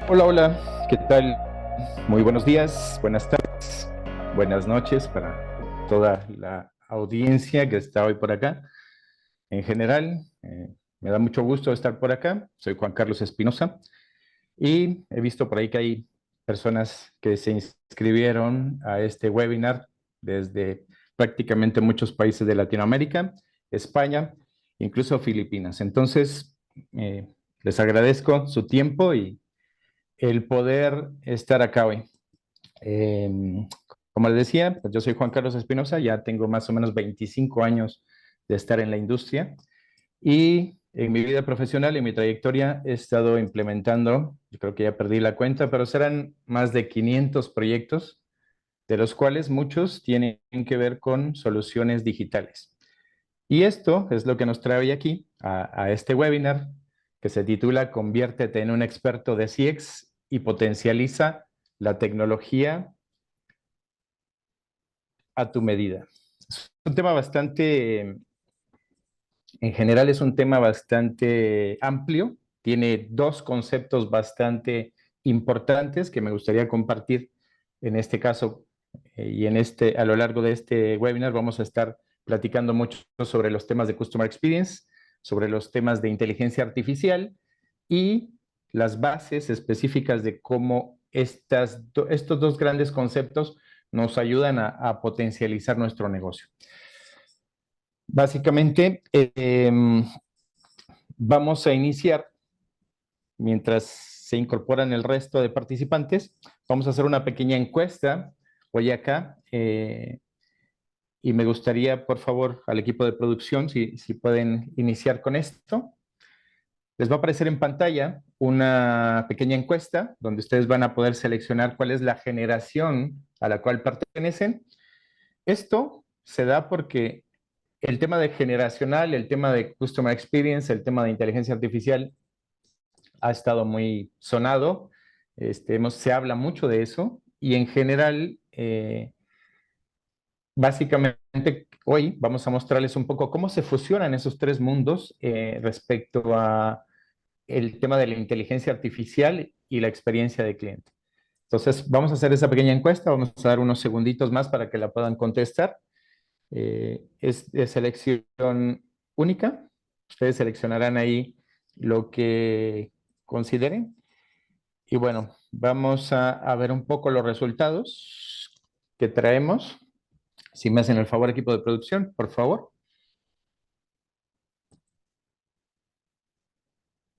Hola, hola, ¿qué tal? Muy buenos días, buenas tardes, buenas noches para toda la audiencia que está hoy por acá. En general, me da mucho gusto estar por acá. Soy Juan Carlos Espinosa y he visto por ahí que hay personas que se inscribieron a este webinar desde prácticamente muchos países de Latinoamérica, España, incluso Filipinas. Entonces, eh, les agradezco su tiempo y el poder estar acá hoy. Eh, Como les decía, pues yo soy Juan Carlos Espinosa, ya tengo más o menos 25 años de estar en la industria y en mi vida profesional, en mi trayectoria, he estado implementando, yo creo que ya perdí la cuenta, pero serán más de 500 proyectos, de los cuales muchos tienen que ver con soluciones digitales. Y esto es lo que nos trae hoy aquí a este webinar que se titula Conviértete en un experto de CX y potencializa la tecnología a tu medida. Es un tema bastante, en general es un tema bastante amplio, tiene dos conceptos bastante importantes que me gustaría compartir en este caso y a lo largo de este webinar vamos a estar platicando mucho sobre los temas de Customer Experience, sobre los temas de inteligencia artificial y las bases específicas de cómo estos dos grandes conceptos nos ayudan a potencializar nuestro negocio. Básicamente, vamos a iniciar, mientras se incorporan el resto de participantes, vamos a hacer una pequeña encuesta hoy acá. Y me gustaría, por favor, al equipo de producción, si pueden iniciar con esto. Les va a aparecer en pantalla una pequeña encuesta donde ustedes van a poder seleccionar cuál es la generación a la cual pertenecen. Esto se da porque el tema de generacional, el tema de Customer Experience, el tema de inteligencia artificial ha estado muy sonado. Se habla mucho de eso y en general, básicamente hoy vamos a mostrarles un poco cómo se fusionan esos tres mundos respecto a el tema de la inteligencia artificial y la experiencia de cliente. Entonces, vamos a hacer esa pequeña encuesta, vamos a dar unos segunditos más para que la puedan contestar. Es de selección única. Ustedes seleccionarán ahí lo que consideren. Y bueno, vamos a ver un poco los resultados que traemos. Si me hacen el favor, equipo de producción, por favor.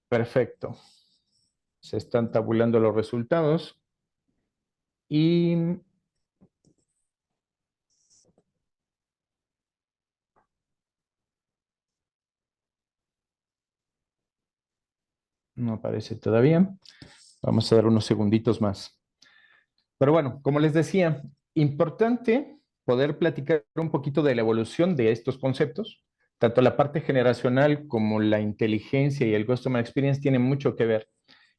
Perfecto. Se están tabulando los resultados y no aparece todavía. Vamos a dar unos segunditos más. Pero bueno, como les decía, importante poder platicar un poquito de la evolución de estos conceptos. Tanto la parte generacional como la inteligencia y el Customer Experience tienen mucho que ver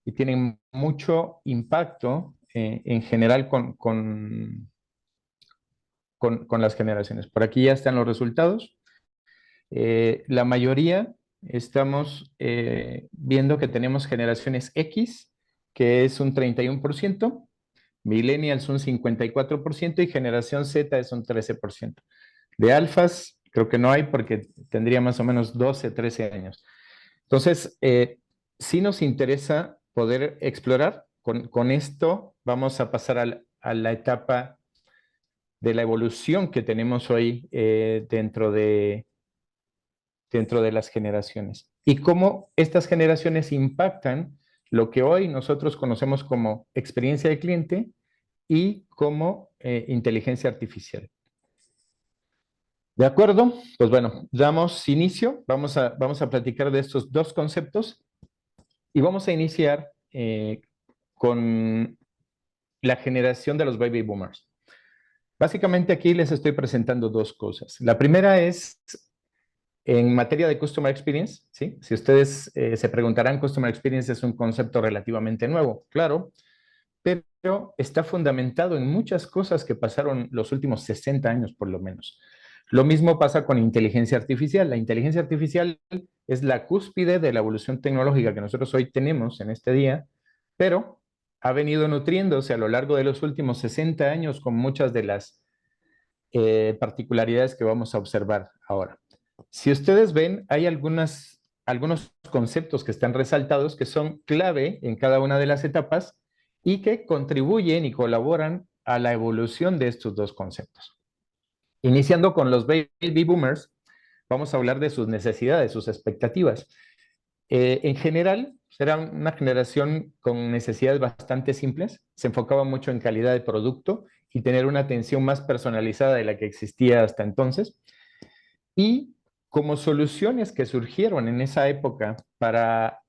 y tienen mucho impacto en general con las generaciones. Por aquí ya están los resultados. La mayoría estamos viendo que tenemos generaciones X, que es un 31%, millennials un 54% y generación Z es un 13%. De alfas creo que no hay porque tendría más o menos 12, 13 años. Entonces, sí nos interesa poder explorar. Con esto vamos a pasar a la etapa de la evolución que tenemos hoy dentro de las generaciones y cómo estas generaciones impactan lo que hoy nosotros conocemos como experiencia de cliente y como inteligencia artificial. ¿De acuerdo? Pues bueno, damos inicio, vamos a platicar de estos dos conceptos y vamos a iniciar con la generación de los baby boomers. Básicamente aquí les estoy presentando dos cosas. La primera es en materia de Customer Experience, ¿sí? Si ustedes se preguntarán, Customer Experience es un concepto relativamente nuevo, claro, pero está fundamentado en muchas cosas que pasaron los últimos 60 años por lo menos. Lo mismo pasa con inteligencia artificial. La inteligencia artificial es la cúspide de la evolución tecnológica que nosotros hoy tenemos en este día, pero ha venido nutriéndose a lo largo de los últimos 60 años con muchas de las particularidades que vamos a observar ahora. Si ustedes ven, hay algunos conceptos que están resaltados que son clave en cada una de las etapas y que contribuyen y colaboran a la evolución de estos dos conceptos. Iniciando con los baby boomers, vamos a hablar de sus necesidades, sus expectativas. En general, era una generación con necesidades bastante simples, se enfocaba mucho en calidad de producto y tener una atención más personalizada de la que existía hasta entonces. Y como soluciones que surgieron en esa época para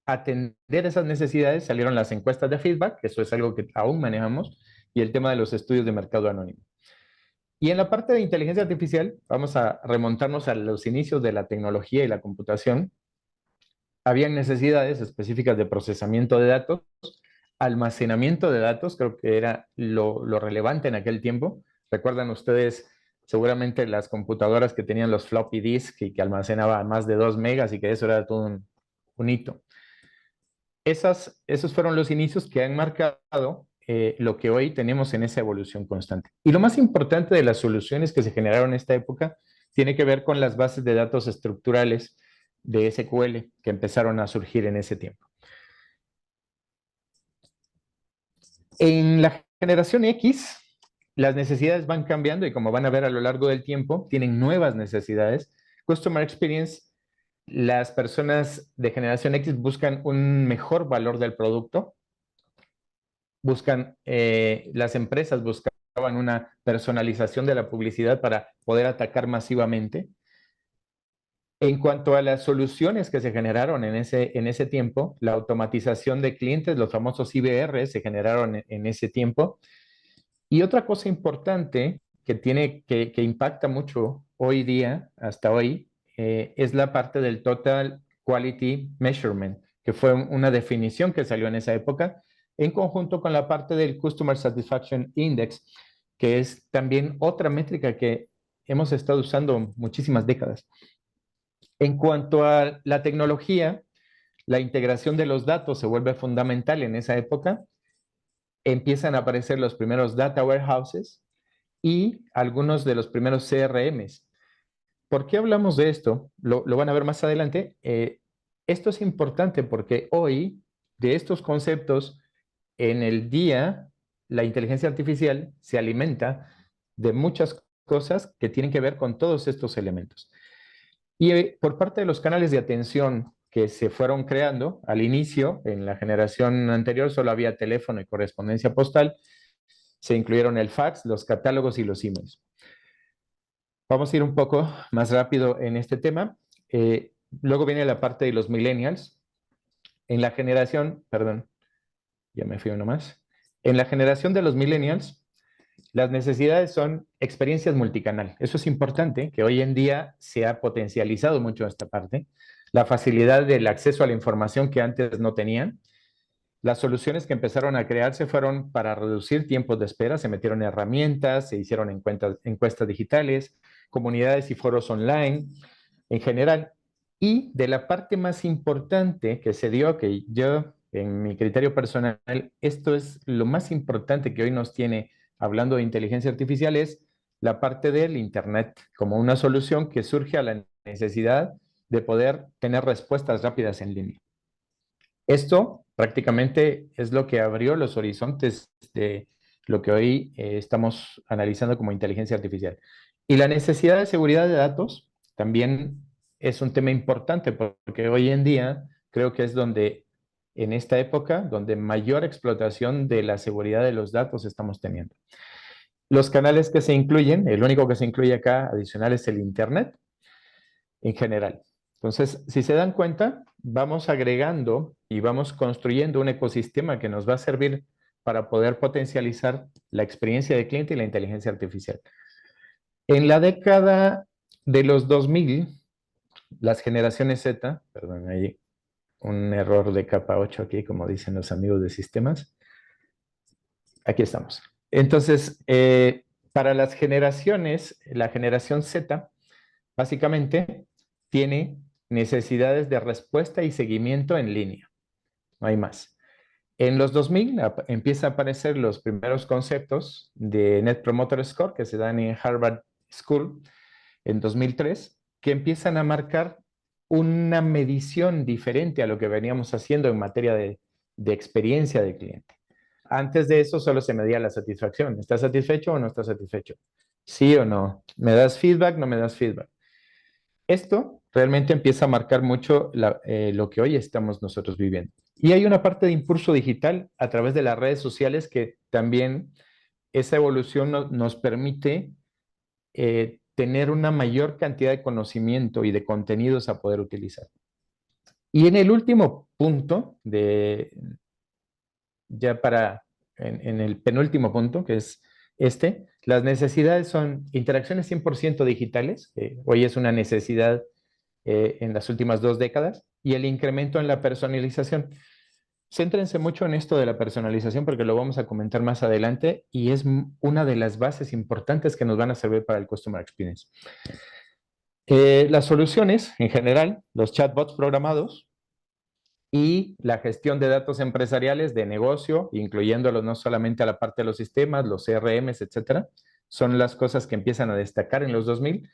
atender esas necesidades, salieron las encuestas de feedback, que eso es algo que aún manejamos, y el tema de los estudios de mercado anónimo. Y en la parte de inteligencia artificial, vamos a remontarnos a los inicios de la tecnología y la computación. Habían necesidades específicas de procesamiento de datos, almacenamiento de datos, creo que era lo relevante en aquel tiempo. Recuerdan ustedes seguramente las computadoras que tenían los floppy disk y que almacenaban más de 2 megas y que eso era todo un hito. Esos fueron los inicios que han marcado lo que hoy tenemos en esa evolución constante. Y lo más importante de las soluciones que se generaron en esta época tiene que ver con las bases de datos estructurales de SQL que empezaron a surgir en ese tiempo. En la generación X, las necesidades van cambiando y como van a ver a lo largo del tiempo, tienen nuevas necesidades. Customer Experience, las personas de generación X buscan un mejor valor del producto, las empresas buscaban una personalización de la publicidad para poder atacar masivamente. En cuanto a las soluciones que se generaron en ese tiempo, la automatización de clientes, los famosos IBR, se generaron en ese tiempo. Y otra cosa importante que impacta mucho hoy día, hasta hoy, es la parte del Total Quality Measurement, que fue una definición que salió en esa época, en conjunto con la parte del Customer Satisfaction Index, que es también otra métrica que hemos estado usando muchísimas décadas. En cuanto a la tecnología, la integración de los datos se vuelve fundamental en esa época. Empiezan a aparecer los primeros data warehouses y algunos de los primeros CRMs. ¿Por qué hablamos de esto? Lo van a ver más adelante. Esto es importante porque hoy, de estos conceptos, en el día, la inteligencia artificial se alimenta de muchas cosas que tienen que ver con todos estos elementos. Y por parte de los canales de atención que se fueron creando, al inicio, en la generación anterior, solo había teléfono y correspondencia postal, se incluyeron el fax, los catálogos y los emails. Vamos a ir un poco más rápido en este tema. Luego viene la parte de los millennials. En la generación, perdón, ya me fui uno más. En la generación de los millennials, las necesidades son experiencias multicanal. Eso es importante, que hoy en día se ha potencializado mucho esta parte. La facilidad del acceso a la información que antes no tenían. Las soluciones que empezaron a crearse fueron para reducir tiempos de espera, se metieron herramientas, se hicieron encuestas digitales, comunidades y foros online en general. Y de la parte más importante que se dio, que yo, en mi criterio personal, esto es lo más importante que hoy nos tiene hablando de inteligencia artificial, es la parte del Internet, como una solución que surge a la necesidad de poder tener respuestas rápidas en línea. Esto prácticamente es lo que abrió los horizontes de lo que hoy estamos analizando como inteligencia artificial. Y la necesidad de seguridad de datos también es un tema importante porque hoy en día creo que es donde, en esta época, donde mayor explotación de la seguridad de los datos estamos teniendo. Los canales que se incluyen, el único que se incluye acá adicional es el Internet en general. Entonces, si se dan cuenta, vamos agregando y vamos construyendo un ecosistema que nos va a servir para poder potencializar la experiencia de cliente y la inteligencia artificial. En la década de los 2000, las generaciones Z, perdón, hay un error de capa 8 aquí, como dicen los amigos de sistemas. Aquí estamos. Entonces, para las generaciones, la generación Z, básicamente, tiene necesidades de respuesta y seguimiento en línea. No hay más. En los 2000 empieza a aparecer los primeros conceptos de Net Promoter Score que se dan en Harvard School en 2003, que empiezan a marcar una medición diferente a lo que veníamos haciendo en materia de experiencia del cliente. Antes de eso solo se medía la satisfacción. ¿Estás satisfecho o no estás satisfecho? ¿Sí o no? ¿Me das feedback? ¿No me das feedback? Esto realmente empieza a marcar mucho lo que hoy estamos nosotros viviendo. Y hay una parte de impulso digital a través de las redes sociales que también esa evolución nos permite tener una mayor cantidad de conocimiento y de contenidos a poder utilizar. Y en el último punto, en el penúltimo punto, que es las necesidades son interacciones 100% digitales, hoy es una necesidad en las últimas 2 décadas, y el incremento en la personalización. Céntrense mucho en esto de la personalización porque lo vamos a comentar más adelante y es una de las bases importantes que nos van a servir para el Customer Experience. Las soluciones, en general, los chatbots programados y la gestión de datos empresariales de negocio, incluyéndolos no solamente a la parte de los sistemas, los CRMs, etcétera, son las cosas que empiezan a destacar en los 2000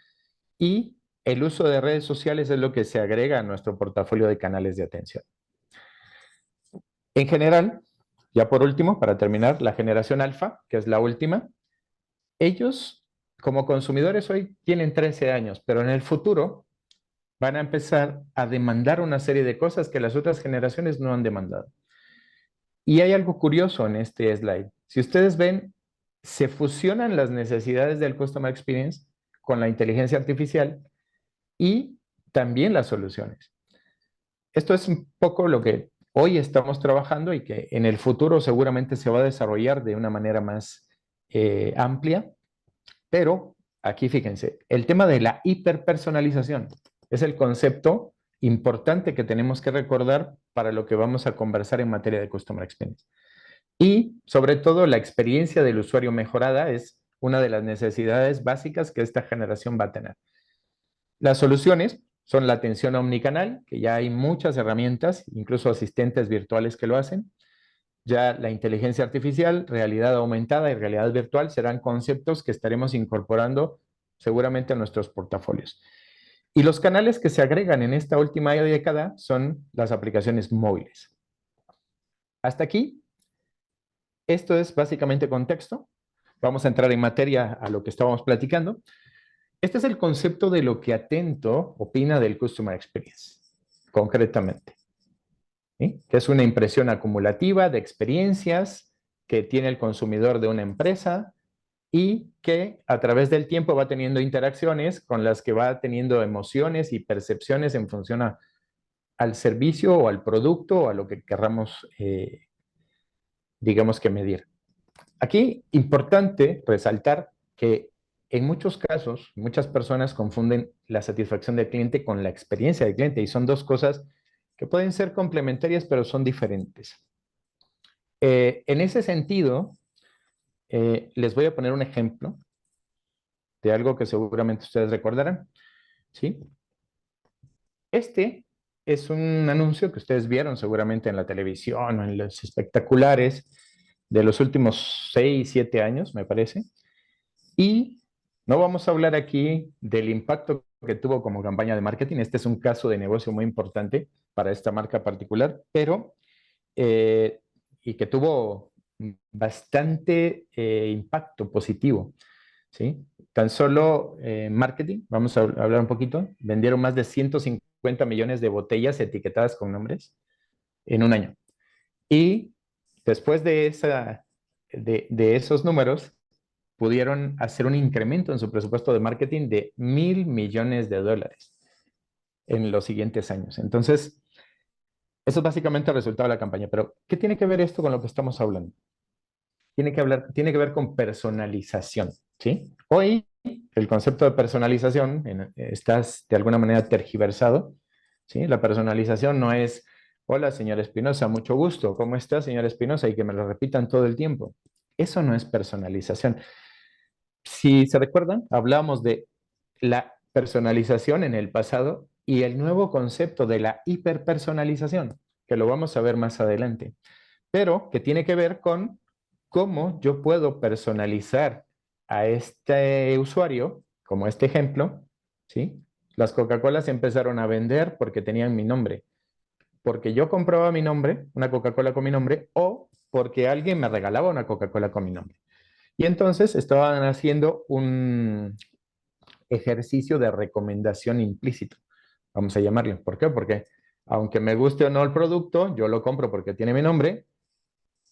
y el uso de redes sociales es lo que se agrega a nuestro portafolio de canales de atención. En general, ya por último, para terminar, la generación alfa, que es la última, ellos como consumidores hoy tienen 13 años, pero en el futuro van a empezar a demandar una serie de cosas que las otras generaciones no han demandado. Y hay algo curioso en este slide. Si ustedes ven, se fusionan las necesidades del Customer Experience con la inteligencia artificial y también las soluciones. Esto es un poco lo que hoy estamos trabajando y que en el futuro seguramente se va a desarrollar de una manera más amplia, pero aquí fíjense, el tema de la hiperpersonalización es el concepto importante que tenemos que recordar para lo que vamos a conversar en materia de Customer Experience. Y sobre todo la experiencia del usuario mejorada es una de las necesidades básicas que esta generación va a tener. Las soluciones son la atención omnicanal, que ya hay muchas herramientas, incluso asistentes virtuales que lo hacen. Ya la inteligencia artificial, realidad aumentada y realidad virtual serán conceptos que estaremos incorporando seguramente a nuestros portafolios. Y los canales que se agregan en esta última década son las aplicaciones móviles. Hasta aquí, esto es básicamente contexto. Vamos a entrar en materia a lo que estábamos platicando. Este es el concepto de lo que Atento opina del Customer Experience, concretamente. ¿Sí? Que es una impresión acumulativa de experiencias que tiene el consumidor de una empresa y que a través del tiempo va teniendo interacciones con las que va teniendo emociones y percepciones en función al servicio o al producto o a lo que querramos, digamos que medir. Aquí, importante resaltar que en muchos casos, muchas personas confunden la satisfacción del cliente con la experiencia del cliente y son dos cosas que pueden ser complementarias, pero son diferentes. En ese sentido, les voy a poner un ejemplo de algo que seguramente ustedes recordarán. ¿Sí? Este es un anuncio que ustedes vieron seguramente en la televisión o en los espectaculares de los últimos 6, 7 años, me parece. Y no vamos a hablar aquí del impacto que tuvo como campaña de marketing. Este es un caso de negocio muy importante para esta marca particular, pero y que tuvo bastante impacto positivo. ¿Sí? Tan solo marketing, vamos a hablar un poquito, vendieron más de 150 millones de botellas etiquetadas con nombres en un año. Y después de esos números, pudieron hacer un incremento en su presupuesto de marketing de $1,000 millones en los siguientes años. Entonces, eso es básicamente el resultado de la campaña. Pero, ¿qué tiene que ver esto con lo que estamos hablando? Tiene que ver con personalización, ¿sí? Hoy, el concepto de personalización está de alguna manera tergiversado, ¿sí? La personalización no es, hola, señor Espinosa, mucho gusto, ¿cómo está, señor Espinosa? Y que me lo repitan todo el tiempo. Eso no es personalización. Si se recuerdan, hablamos de la personalización en el pasado y el nuevo concepto de la hiperpersonalización, que lo vamos a ver más adelante. pero que tiene que ver con cómo yo puedo personalizar a este usuario, como este ejemplo, ¿sí? Las Coca-Colas empezaron a vender porque tenían mi nombre, porque yo compraba mi nombre, una Coca-Cola con mi nombre, o porque alguien me regalaba una Coca-Cola con mi nombre. Y entonces estaban haciendo un ejercicio de recomendación implícito, vamos a llamarlo. ¿Por qué? Porque aunque me guste o no el producto, yo lo compro porque tiene mi nombre,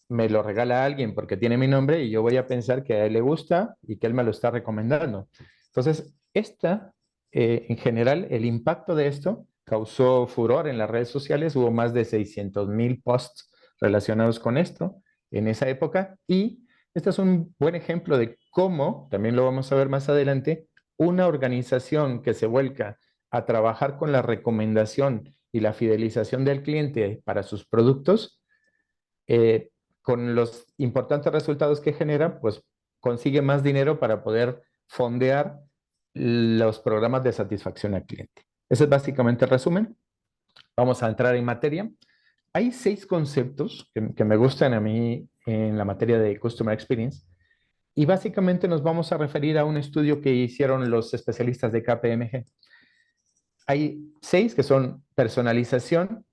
me lo regala alguien porque tiene mi nombre y yo voy a pensar que a él le gusta y que él me lo está recomendando. Entonces, en general, el impacto de esto causó furor en las redes sociales. Hubo más de 600,000 posts relacionados con esto en esa época. Y este es un buen ejemplo de cómo, también lo vamos a ver más adelante, una organización que se vuelca a trabajar con la recomendación y la fidelización del cliente para sus productos, eh, con los importantes resultados que genera, pues consigue más dinero para poder fondear los programas de satisfacción al cliente. Ese es básicamente el resumen. Vamos a entrar en materia. Hay 6 conceptos que me gustan a mí en la materia de Customer Experience y básicamente nos vamos a referir a un estudio que hicieron los especialistas de KPMG. Hay 6 que son personalización,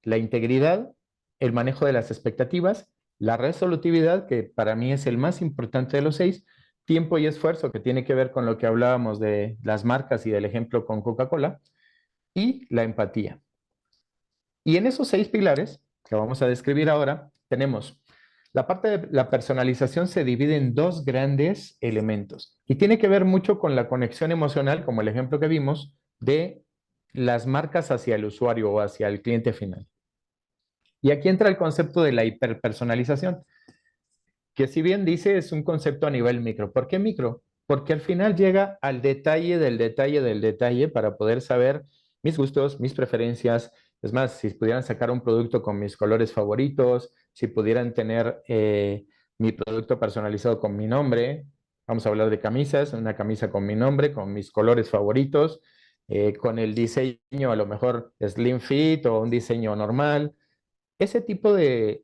la integridad, el manejo de las expectativas, la resolutividad, que para mí es el más importante de los 6, tiempo y esfuerzo, que tiene que ver con lo que hablábamos de las marcas y del ejemplo con Coca-Cola, y la empatía. Y en esos 6 pilares, que vamos a describir ahora, tenemos la parte de la personalización se divide en 2 grandes elementos y tiene que ver mucho con la conexión emocional, como el ejemplo que vimos, de las marcas hacia el usuario o hacia el cliente final. Y aquí entra el concepto de la hiperpersonalización, que si bien dice es un concepto a nivel micro. ¿Por qué micro? Porque al final llega al detalle del detalle del detalle para poder saber mis gustos, mis preferencias. Es más, si pudieran sacar un producto con mis colores favoritos, si pudieran tener mi producto personalizado con mi nombre, vamos a hablar de camisas, una camisa con mi nombre, con mis colores favoritos, con el diseño a lo mejor slim fit o un diseño normal. Ese tipo de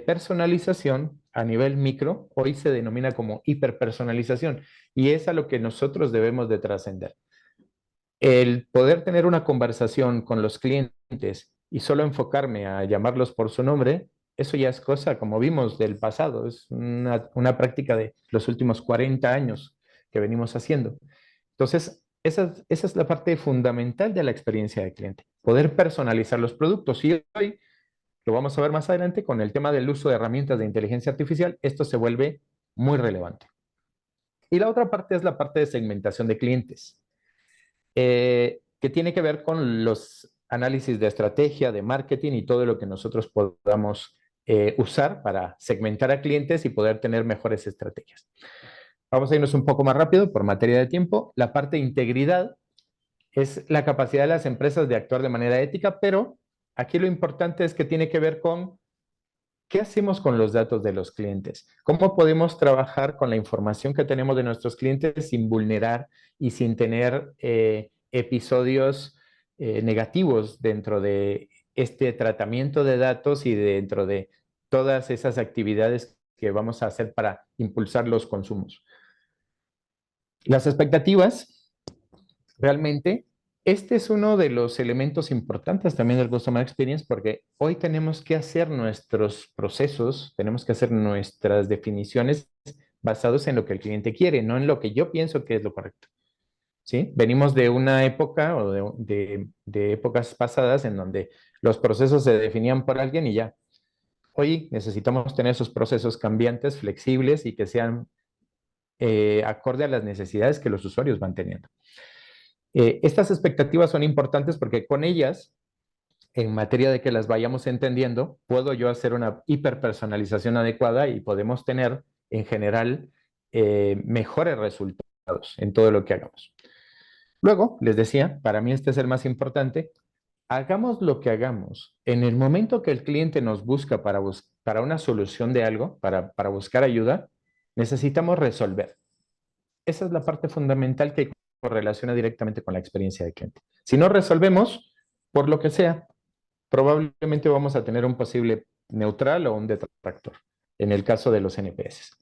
personalización a nivel micro hoy se denomina como hiperpersonalización y es a lo que nosotros debemos de trascender. El poder tener una conversación con los clientes y solo enfocarme a llamarlos por su nombre, eso ya es cosa, como vimos, del pasado, es una práctica de los últimos 40 años que venimos haciendo. Entonces, esa es la parte fundamental de la experiencia de cliente, poder personalizar los productos. Y hoy lo vamos a ver más adelante con el tema del uso de herramientas de inteligencia artificial, esto se vuelve muy relevante. Y la otra parte es la parte de segmentación de clientes, que tiene que ver con los análisis de estrategia, de marketing y todo lo que nosotros podamos usar para segmentar a clientes y poder tener mejores estrategias. Vamos a irnos un poco más rápido por materia de tiempo. La parte de integridad es la capacidad de las empresas de actuar de manera ética, pero aquí lo importante es que tiene que ver con qué hacemos con los datos de los clientes, cómo podemos trabajar con la información que tenemos de nuestros clientes sin vulnerar y sin tener episodios negativos dentro de este tratamiento de datos y dentro de todas esas actividades que vamos a hacer para impulsar los consumos. Las expectativas, realmente, este es uno de los elementos importantes también del Customer Experience porque hoy tenemos que hacer nuestros procesos, tenemos que hacer nuestras definiciones basados en lo que el cliente quiere, no en lo que yo pienso que es lo correcto. ¿Sí? Venimos de una época o de épocas pasadas en donde los procesos se definían por alguien y ya. Hoy necesitamos tener esos procesos cambiantes, flexibles y que sean acorde a las necesidades que los usuarios van teniendo. Estas expectativas son importantes porque con ellas, en materia de que las vayamos entendiendo, puedo yo hacer una hiperpersonalización adecuada y podemos tener, en general, mejores resultados en todo lo que hagamos. Luego, les decía, para mí este es el más importante, hagamos lo que hagamos. En el momento que el cliente nos busca para una solución de algo, para buscar ayuda, necesitamos resolver. Esa es la parte fundamental que correlaciona directamente con la experiencia de cliente. Si no resolvemos, por lo que sea, probablemente vamos a tener un posible neutral o un detractor, en el caso de los NPS.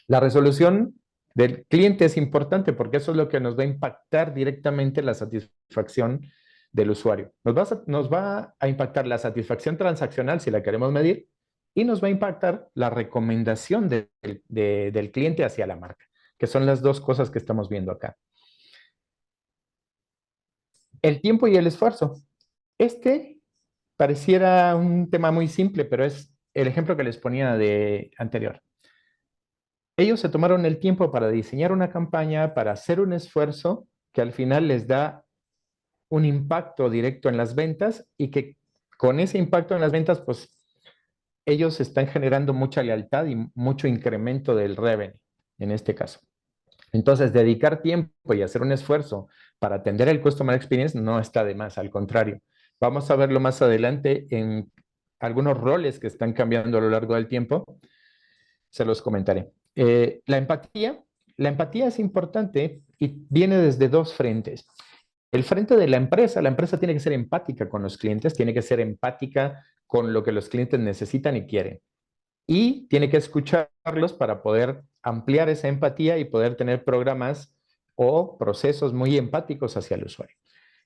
La resolución del cliente es importante porque eso es lo que nos va a impactar directamente la satisfacción del usuario. Nos va a impactar la satisfacción transaccional si la queremos medir y nos va a impactar la recomendación del cliente hacia la marca, que son las dos cosas que estamos viendo acá. El tiempo y el esfuerzo. Este pareciera un tema muy simple, pero es el ejemplo que les ponía de anterior. Ellos se tomaron el tiempo para diseñar una campaña, para hacer un esfuerzo que al final les da un impacto directo en las ventas y que con ese impacto en las ventas, pues ellos están generando mucha lealtad y mucho incremento del revenue en este caso. Entonces, dedicar tiempo y hacer un esfuerzo para atender el Customer Experience no está de más, al contrario. Vamos a verlo más adelante en algunos roles que están cambiando a lo largo del tiempo. Se los comentaré. La empatía es importante y viene desde dos frentes. El frente de la empresa tiene que ser empática con los clientes, tiene que ser empática con lo que los clientes necesitan y quieren. Y tiene que escucharlos para poder ampliar esa empatía y poder tener programas o procesos muy empáticos hacia el usuario.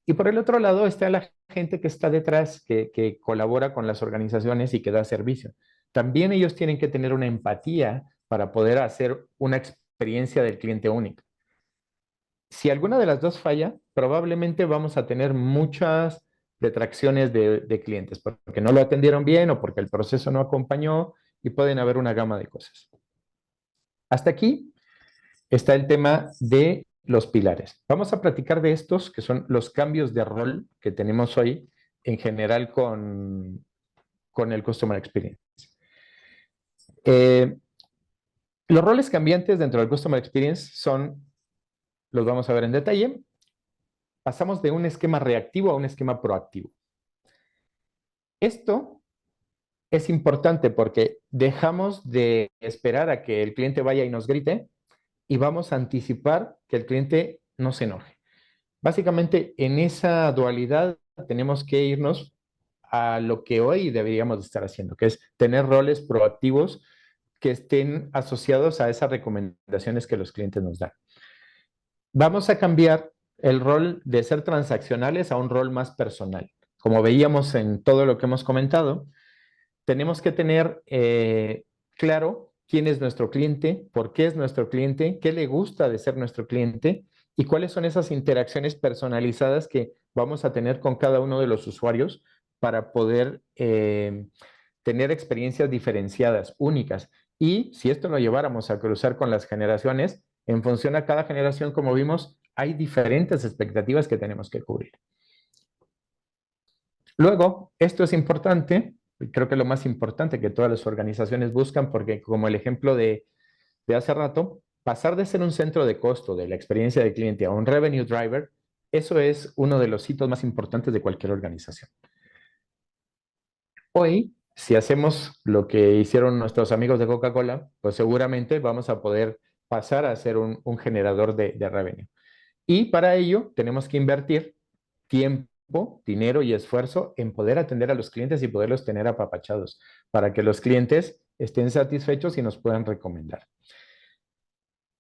Y por el otro lado está la gente que está detrás, que colabora con las organizaciones y que da servicio. También ellos tienen que tener una empatía para poder hacer una experiencia del cliente única. Si alguna de las dos falla, probablemente vamos a tener muchas detracciones de clientes, porque no lo atendieron bien o porque el proceso no acompañó y pueden haber una gama de cosas. Hasta aquí está el tema de los pilares. Vamos a platicar de estos, que son los cambios de rol que tenemos hoy en general con el Customer Experience. Los roles cambiantes dentro del Customer Experience los vamos a ver en detalle. Pasamos de un esquema reactivo a un esquema proactivo. Esto es importante porque dejamos de esperar a que el cliente vaya y nos grite y vamos a anticipar que el cliente no se enoje. Básicamente, en esa dualidad tenemos que irnos a lo que hoy deberíamos estar haciendo, que es tener roles proactivos que estén asociados a esas recomendaciones que los clientes nos dan. Vamos a cambiar el rol de ser transaccionales a un rol más personal. Como veíamos en todo lo que hemos comentado, tenemos que tener claro quién es nuestro cliente, por qué es nuestro cliente, qué le gusta de ser nuestro cliente y cuáles son esas interacciones personalizadas que vamos a tener con cada uno de los usuarios para poder tener experiencias diferenciadas, únicas. Y si esto lo lleváramos a cruzar con las generaciones, en función a cada generación, como vimos, hay diferentes expectativas que tenemos que cubrir. Luego, esto es importante, creo que es lo más importante que todas las organizaciones buscan, porque como el ejemplo de hace rato, pasar de ser un centro de costo de la experiencia del cliente a un revenue driver, eso es uno de los hitos más importantes de cualquier organización. Hoy, si hacemos lo que hicieron nuestros amigos de Coca-Cola, pues seguramente vamos a poder pasar a ser un generador de revenue. Y para ello tenemos que invertir tiempo, dinero y esfuerzo en poder atender a los clientes y poderlos tener apapachados para que los clientes estén satisfechos y nos puedan recomendar.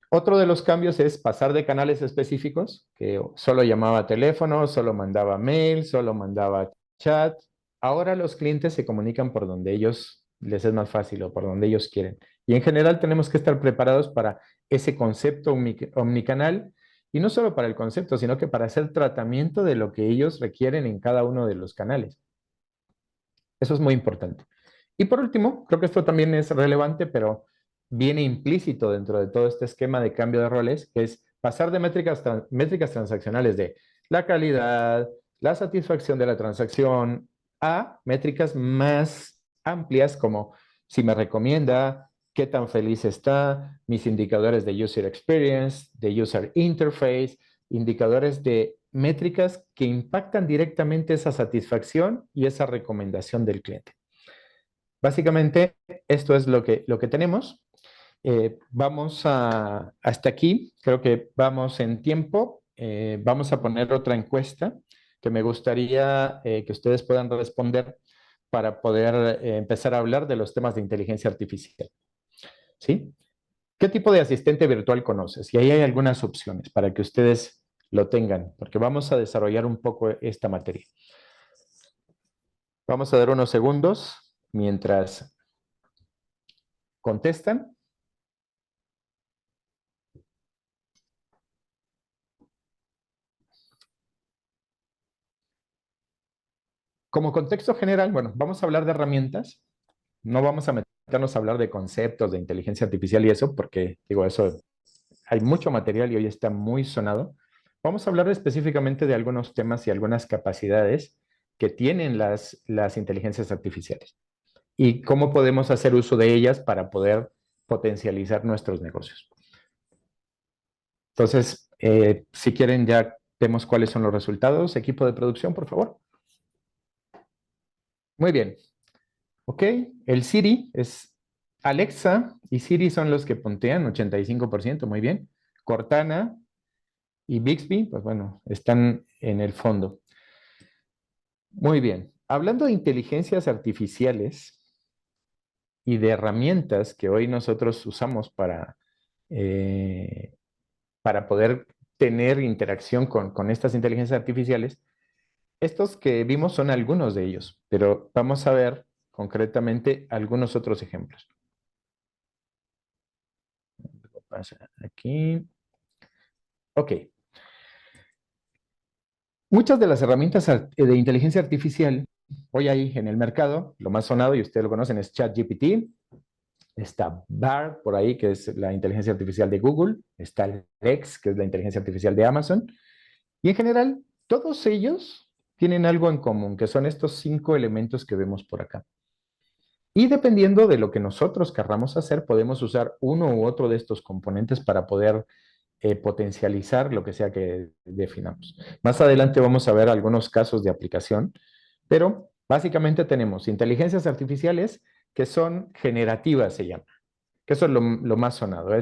Otro de los cambios es pasar de canales específicos, que solo llamaba teléfono, solo mandaba mail, solo mandaba chat. Ahora los clientes se comunican por donde ellos les es más fácil o por donde ellos quieren. Y en general tenemos que estar preparados para ese concepto omnicanal y no solo para el concepto, sino que para hacer tratamiento de lo que ellos requieren en cada uno de los canales. Eso es muy importante. Y por último, creo que esto también es relevante, pero viene implícito dentro de todo este esquema de cambio de roles, que es pasar de métricas transaccionales de la calidad, la satisfacción de la transacción, a métricas más amplias como si me recomienda, qué tan feliz está, mis indicadores de user experience, de user interface, indicadores de métricas que impactan directamente esa satisfacción y esa recomendación del cliente. Básicamente, esto es lo que tenemos. Vamos hasta aquí, creo que vamos en tiempo. Vamos a poner otra encuesta que me gustaría que ustedes puedan responder para poder empezar a hablar de los temas de inteligencia artificial. ¿Sí? ¿Qué tipo de asistente virtual conoces? Y ahí hay algunas opciones para que ustedes lo tengan, porque vamos a desarrollar un poco esta materia. Vamos a dar unos segundos mientras contestan. Como contexto general, bueno, vamos a hablar de herramientas. No vamos a meternos a hablar de conceptos de inteligencia artificial y eso, porque, digo, eso hay mucho material y hoy está muy sonado. Vamos a hablar específicamente de algunos temas y algunas capacidades que tienen las inteligencias artificiales y cómo podemos hacer uso de ellas para poder potencializar nuestros negocios. Entonces, si quieren, ya vemos cuáles son los resultados. Equipo de producción, por favor. Muy bien. Ok, el Siri es Alexa y Siri son los que puntean 85%, muy bien. Cortana y Bixby, pues bueno, están en el fondo. Muy bien. Hablando de inteligencias artificiales y de herramientas que hoy nosotros usamos para poder tener interacción con estas inteligencias artificiales, estos que vimos son algunos de ellos, pero vamos a ver concretamente algunos otros ejemplos. Pasa aquí. Ok. Muchas de las herramientas de inteligencia artificial hoy hay en el mercado, lo más sonado y ustedes lo conocen es ChatGPT, está Bard por ahí, que es la inteligencia artificial de Google, está Lex, que es la inteligencia artificial de Amazon, y en general todos ellos tienen algo en común, que son estos 5 elementos que vemos por acá. Y dependiendo de lo que nosotros querramos hacer, podemos usar uno u otro de estos componentes para poder potencializar lo que sea que definamos. Más adelante vamos a ver algunos casos de aplicación, pero básicamente tenemos inteligencias artificiales que son generativas, se llama, que eso es lo más sonado.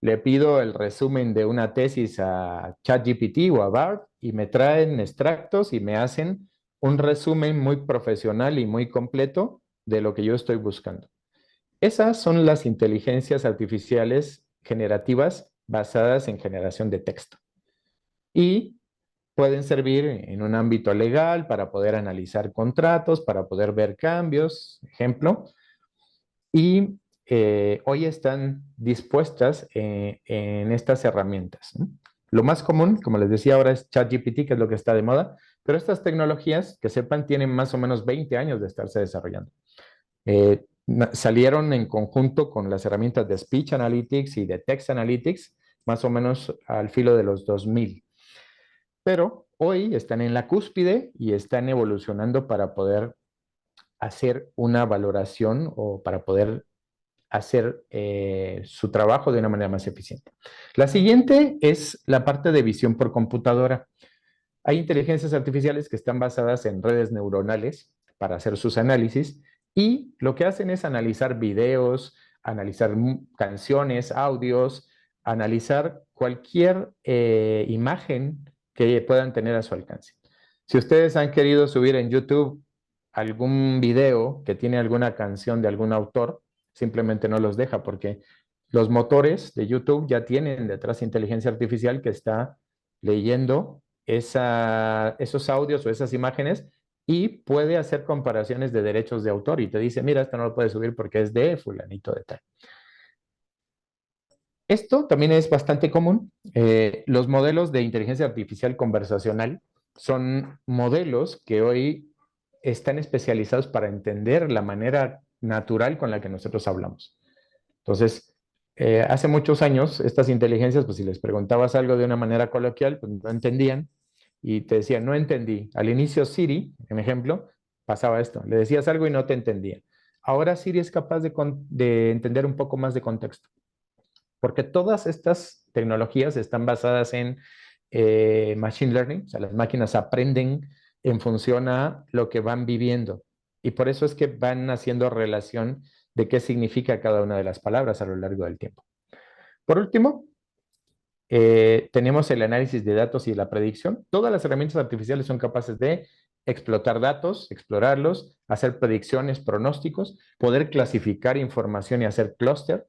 Le pido el resumen de una tesis a ChatGPT o a Bard y me traen extractos y me hacen un resumen muy profesional y muy completo de lo que yo estoy buscando. Esas son las inteligencias artificiales generativas basadas en generación de texto. Y pueden servir en un ámbito legal para poder analizar contratos, para poder ver cambios, ejemplo. Y hoy están dispuestas en estas herramientas, ¿no? Lo más común, como les decía ahora, es ChatGPT, que es lo que está de moda, pero estas tecnologías, que sepan, tienen más o menos 20 años de estarse desarrollando. Salieron en conjunto con las herramientas de Speech Analytics y de Text Analytics, más o menos al filo de los 2000. Pero hoy están en la cúspide y están evolucionando para poder hacer una valoración o para poder hacer su trabajo de una manera más eficiente. La siguiente es la parte de visión por computadora. Hay inteligencias artificiales que están basadas en redes neuronales para hacer sus análisis y lo que hacen es analizar videos, analizar canciones, audios, analizar cualquier imagen que puedan tener a su alcance. Si ustedes han querido subir en YouTube algún video que tiene alguna canción de algún autor, simplemente no los deja porque los motores de YouTube ya tienen detrás inteligencia artificial que está leyendo esos audios o esas imágenes y puede hacer comparaciones de derechos de autor y te dice, mira, esto no lo puedes subir porque es de fulanito de tal. Esto también es bastante común. Los modelos de inteligencia artificial conversacional son modelos que hoy están especializados para entender la manera natural con la que nosotros hablamos. Entonces, hace muchos años, estas inteligencias, pues si les preguntabas algo de una manera coloquial, pues no entendían y te decían, no entendí. Al inicio Siri, en ejemplo, pasaba esto, le decías algo y no te entendía. Ahora Siri es capaz de entender un poco más de contexto, porque todas estas tecnologías están basadas en machine learning, o sea, las máquinas aprenden en función a lo que van viviendo. Y por eso es que van haciendo relación de qué significa cada una de las palabras a lo largo del tiempo. Por último, tenemos el análisis de datos y la predicción. Todas las herramientas artificiales son capaces de explotar datos, explorarlos, hacer predicciones, pronósticos, poder clasificar información y hacer clúster,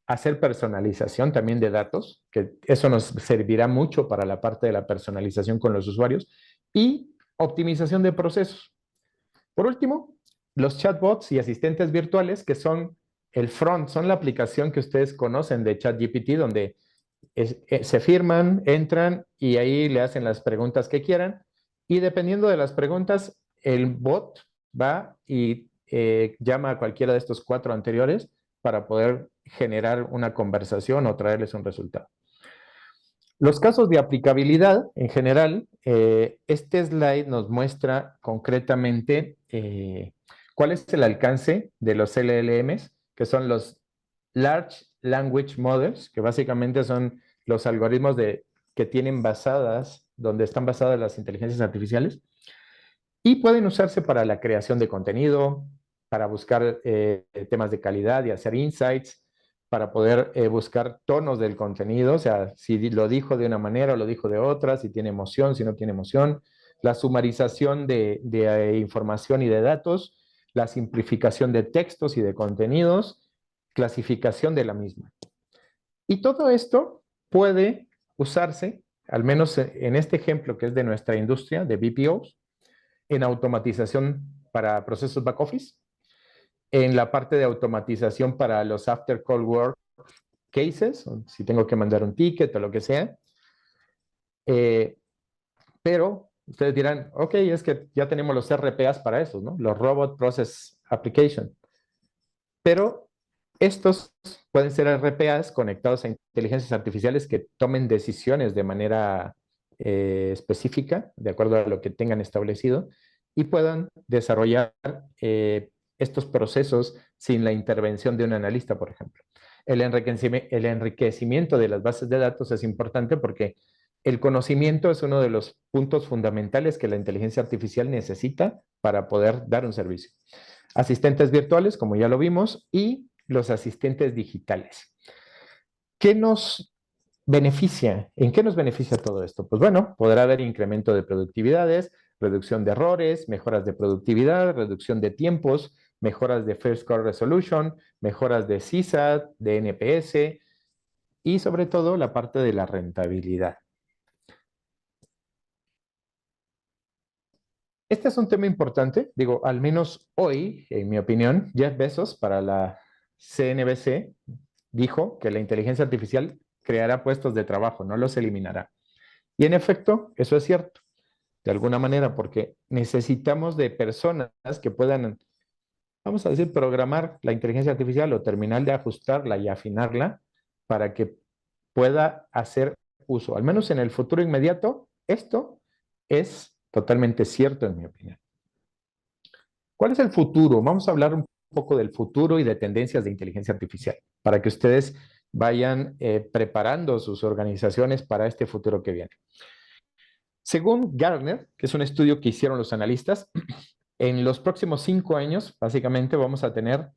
hacer personalización también de datos, que eso nos servirá mucho para la parte de la personalización con los usuarios, y optimización de procesos. Por último, los chatbots y asistentes virtuales, que son el front, son la aplicación que ustedes conocen de ChatGPT, donde se firman, entran y ahí le hacen las preguntas que quieran. Y dependiendo de las preguntas, el bot va y llama a cualquiera de estos 4 anteriores para poder generar una conversación o traerles un resultado. Los casos de aplicabilidad, en general, este slide nos muestra concretamente cuál es el alcance de los LLMs, que son los Large Language Models, que básicamente son los algoritmos que tienen donde están basadas las inteligencias artificiales, y pueden usarse para la creación de contenido, para buscar temas de calidad y hacer insights, para poder buscar tonos del contenido, o sea, si lo dijo de una manera o lo dijo de otra, si tiene emoción, si no tiene emoción, la sumarización de información y de datos, la simplificación de textos y de contenidos, clasificación de la misma. Y todo esto puede usarse, al menos en este ejemplo que es de nuestra industria, de BPOs, en automatización para procesos back office, en la parte de automatización para los after call work cases, si tengo que mandar un ticket o lo que sea. Pero ustedes dirán, ok, es que ya tenemos los RPAs para eso, ¿no? Los Robot Process Application. Pero estos pueden ser RPAs conectados a inteligencias artificiales que tomen decisiones de manera específica, de acuerdo a lo que tengan establecido, y puedan desarrollar estos procesos sin la intervención de un analista, por ejemplo. El enriquecimiento de las bases de datos es importante porque el conocimiento es uno de los puntos fundamentales que la inteligencia artificial necesita para poder dar un servicio. Asistentes virtuales, como ya lo vimos, y los asistentes digitales. ¿Qué nos beneficia? ¿En qué nos beneficia todo esto? Pues bueno, podrá haber incremento de productividades, reducción de errores, mejoras de productividad, reducción de tiempos, mejoras de First Call Resolution, mejoras de CSAT, de NPS y sobre todo la parte de la rentabilidad. Este es un tema importante, digo, al menos hoy, en mi opinión, Jeff Bezos para la CNBC dijo que la inteligencia artificial creará puestos de trabajo, no los eliminará. Y en efecto, eso es cierto, de alguna manera, porque necesitamos de personas que puedan, vamos a decir, programar la inteligencia artificial o terminar de ajustarla y afinarla para que pueda hacer uso. Al menos en el futuro inmediato, esto es totalmente cierto en mi opinión. ¿Cuál es el futuro? Vamos a hablar un poco del futuro y de tendencias de inteligencia artificial para que ustedes vayan preparando sus organizaciones para este futuro que viene. Según Gartner, que es un estudio que hicieron los analistas, en los próximos 5 años, básicamente vamos a tener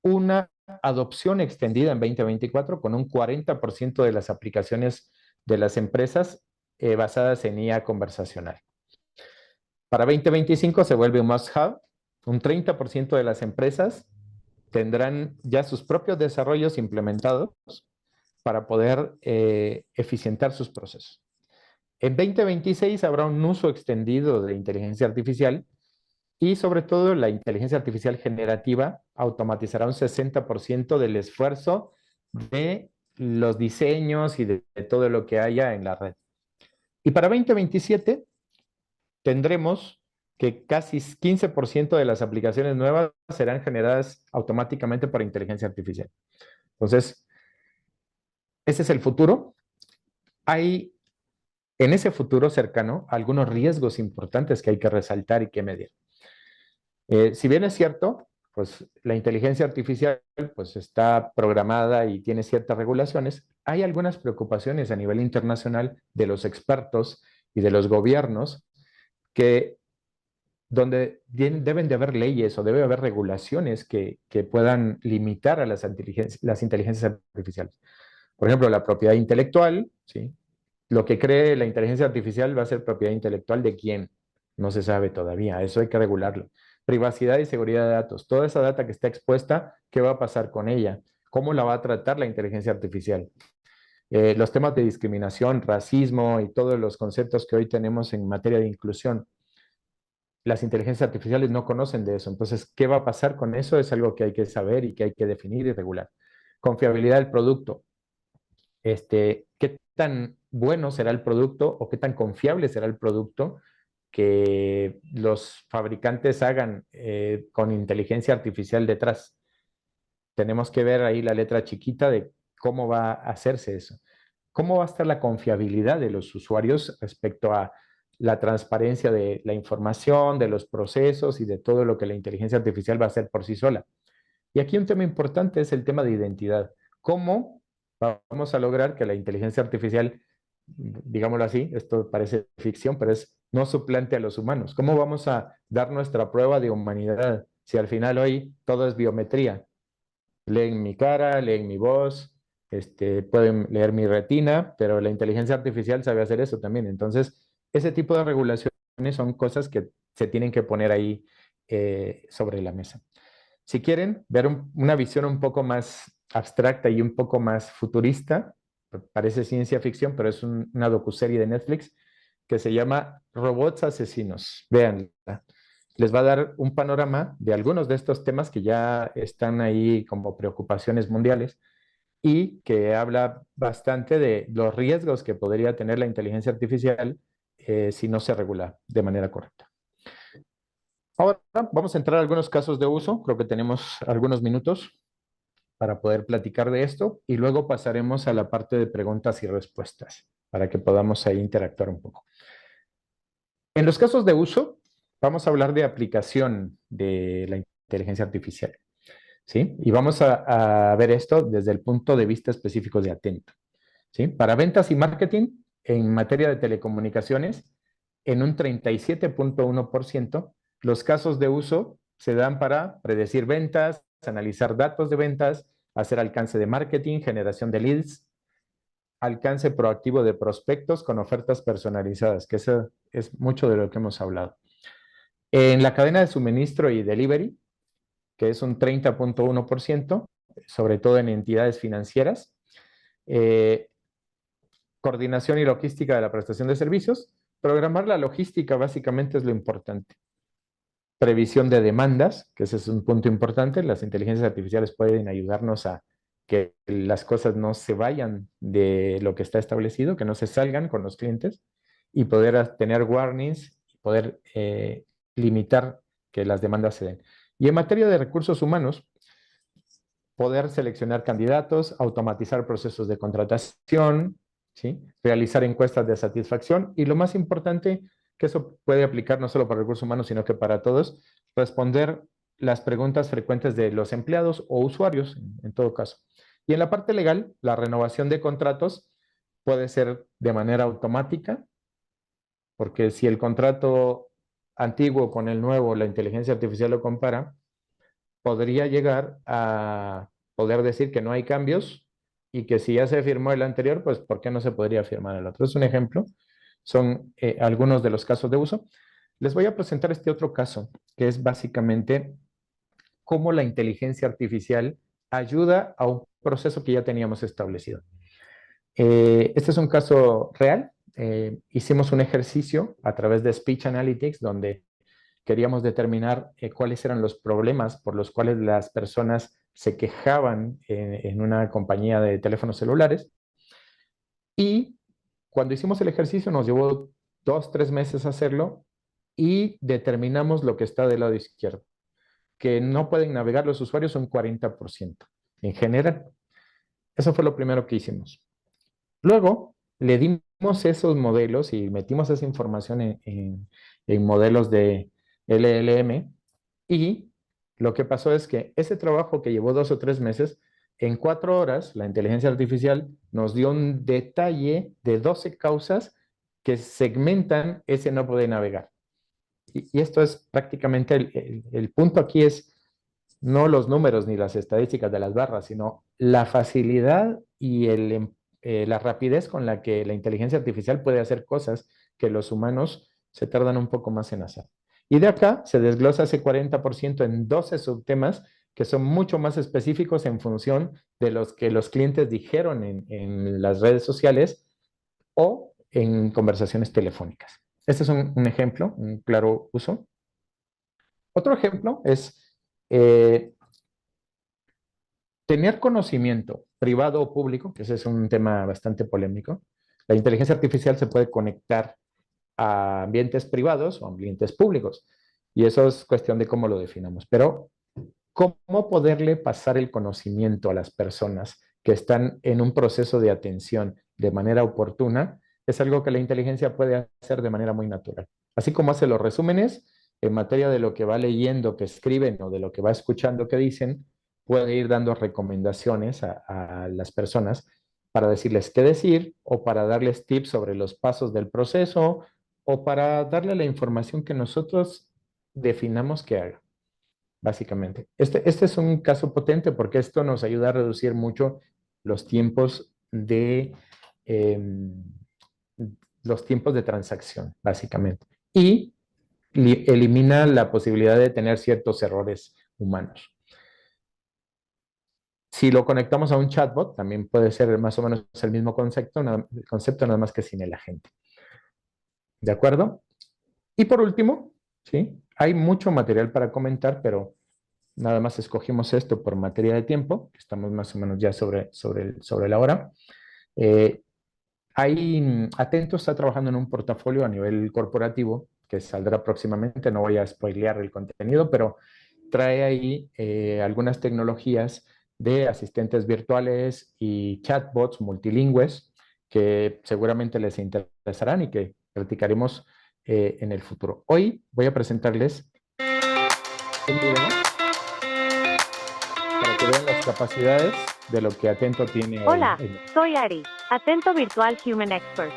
una adopción extendida en 2024 con un 40% de las aplicaciones de las empresas basadas en IA conversacional. Para 2025 se vuelve un must-have. Un 30% de las empresas tendrán ya sus propios desarrollos implementados para poder eficientar sus procesos. En 2026 habrá un uso extendido de inteligencia artificial y sobre todo la inteligencia artificial generativa automatizará un 60% del esfuerzo de los diseños y de todo lo que haya en la red. Y para 2027 tendremos que casi 15% de las aplicaciones nuevas serán generadas automáticamente por inteligencia artificial. Entonces, ese es el futuro. Hay en ese futuro cercano algunos riesgos importantes que hay que resaltar y que medir. Si bien es cierto, pues la inteligencia artificial pues está programada y tiene ciertas regulaciones, hay algunas preocupaciones a nivel internacional de los expertos y de los gobiernos que donde deben de haber leyes o debe haber regulaciones que puedan limitar a las inteligencias artificiales. Por ejemplo, la propiedad intelectual, ¿sí? Lo que cree la inteligencia artificial va a ser propiedad intelectual de quién. No se sabe todavía, eso hay que regularlo. Privacidad y seguridad de datos. Toda esa data que está expuesta, ¿qué va a pasar con ella? ¿Cómo la va a tratar la inteligencia artificial? Los temas de discriminación, racismo y todos los conceptos que hoy tenemos en materia de inclusión. Las inteligencias artificiales no conocen de eso. Entonces, ¿qué va a pasar con eso? Es algo que hay que saber y que hay que definir y regular. Confiabilidad del producto. ¿Qué tan bueno será el producto o qué tan confiable será el producto que los fabricantes hagan con inteligencia artificial detrás? Tenemos que ver ahí la letra chiquita de cómo va a hacerse eso. ¿Cómo va a estar la confiabilidad de los usuarios respecto a la transparencia de la información, de los procesos y de todo lo que la inteligencia artificial va a hacer por sí sola? Y aquí un tema importante es el tema de identidad. ¿Cómo vamos a lograr que la inteligencia artificial, digámoslo así, esto parece ficción, pero es no suplante a los humanos? ¿Cómo vamos a dar nuestra prueba de humanidad si al final hoy todo es biometría? Leen mi cara, leen mi voz, pueden leer mi retina, pero la inteligencia artificial sabe hacer eso también. Entonces, ese tipo de regulaciones son cosas que se tienen que poner ahí sobre la mesa. Si quieren ver una visión un poco más abstracta y un poco más futurista, parece ciencia ficción, pero es una docuserie de Netflix que se llama Robots Asesinos. Véanla. Les va a dar un panorama de algunos de estos temas que ya están ahí como preocupaciones mundiales y que habla bastante de los riesgos que podría tener la inteligencia artificial si no se regula de manera correcta. Ahora vamos a entrar a algunos casos de uso. Creo que tenemos algunos minutos para poder platicar de esto y luego pasaremos a la parte de preguntas y respuestas para que podamos ahí interactuar un poco. En los casos de uso, vamos a hablar de aplicación de la inteligencia artificial, ¿sí? Y vamos a ver esto desde el punto de vista específico de Atento, ¿sí? Para ventas y marketing, en materia de telecomunicaciones, en un 37.1%, los casos de uso se dan para predecir ventas, analizar datos de ventas, hacer alcance de marketing, generación de leads, alcance proactivo de prospectos con ofertas personalizadas, que eso es mucho de lo que hemos hablado. En la cadena de suministro y delivery, que es un 30.1%, sobre todo en entidades financieras, coordinación y logística de la prestación de servicios, programar la logística básicamente es lo importante. Previsión de demandas, que ese es un punto importante. Las inteligencias artificiales pueden ayudarnos a que las cosas no se vayan de lo que está establecido, que no se salgan con los clientes y poder tener warnings, poder limitar que las demandas se den. Y en materia de recursos humanos, poder seleccionar candidatos, automatizar procesos de contratación, ¿sí? Realizar encuestas de satisfacción y lo más importante, que eso puede aplicar no solo para recursos humanos, sino que para todos, responder las preguntas frecuentes de los empleados o usuarios, en todo caso. Y en la parte legal, la renovación de contratos puede ser de manera automática, porque si el contrato antiguo con el nuevo, la inteligencia artificial lo compara, podría llegar a poder decir que no hay cambios y que si ya se firmó el anterior, pues ¿por qué no se podría firmar el otro? Es un ejemplo, son algunos de los casos de uso. Les voy a presentar este otro caso, que es básicamente cómo la inteligencia artificial ayuda a un proceso que ya teníamos establecido. Este es un caso real. Hicimos un ejercicio a través de Speech Analytics donde queríamos determinar cuáles eran los problemas por los cuales las personas se quejaban en una compañía de teléfonos celulares. Y cuando hicimos el ejercicio nos llevó 2, 3 meses hacerlo y determinamos lo que está del lado izquierdo, que no pueden navegar los usuarios un 40% en general. Eso fue lo primero que hicimos. Luego le dimos esos modelos y metimos esa información en modelos de LLM y lo que pasó es que ese trabajo que llevó 2 o 3 meses, en 4 horas la inteligencia artificial nos dio un detalle de 12 causas que segmentan ese no poder navegar. Y esto es prácticamente el punto aquí es no los números ni las estadísticas de las barras, sino la facilidad y la rapidez con la que la inteligencia artificial puede hacer cosas que los humanos se tardan un poco más en hacer. Y de acá se desglosa ese 40% en 12 subtemas que son mucho más específicos en función de los que los clientes dijeron en las redes sociales o en conversaciones telefónicas. Este es un ejemplo, un claro uso. Otro ejemplo es eh, tener conocimiento privado o público, que ese es un tema bastante polémico. La inteligencia artificial se puede conectar a ambientes privados o ambientes públicos. Y eso es cuestión de cómo lo definamos. Pero, ¿cómo poderle pasar el conocimiento a las personas que están en un proceso de atención de manera oportuna? Es algo que la inteligencia puede hacer de manera muy natural. Así como hace los resúmenes, en materia de lo que va leyendo, que escriben o de lo que va escuchando que dicen, puede ir dando recomendaciones a las personas para decirles qué decir o para darles tips sobre los pasos del proceso o para darle la información que nosotros definamos que haga, básicamente. Este es un caso potente porque esto nos ayuda a reducir mucho los tiempos eh, los tiempos de transacción, básicamente. Y elimina la posibilidad de tener ciertos errores humanos. Si lo conectamos a un chatbot, también puede ser más o menos el mismo concepto, nada más que sin el agente. ¿De acuerdo? Y por último, ¿sí? Hay mucho material para comentar, pero nada más escogimos esto por materia de tiempo, estamos más o menos ya sobre la hora. Atento está trabajando en un portafolio a nivel corporativo que saldrá próximamente, no voy a spoilear el contenido, pero trae ahí algunas tecnologías de asistentes virtuales y chatbots multilingües que seguramente les interesarán y que platicaremos en el futuro. Hoy voy a presentarles un video para que vean las capacidades de lo que Atento tiene hoy. Hola, soy Ari, Atento Virtual Human Expert.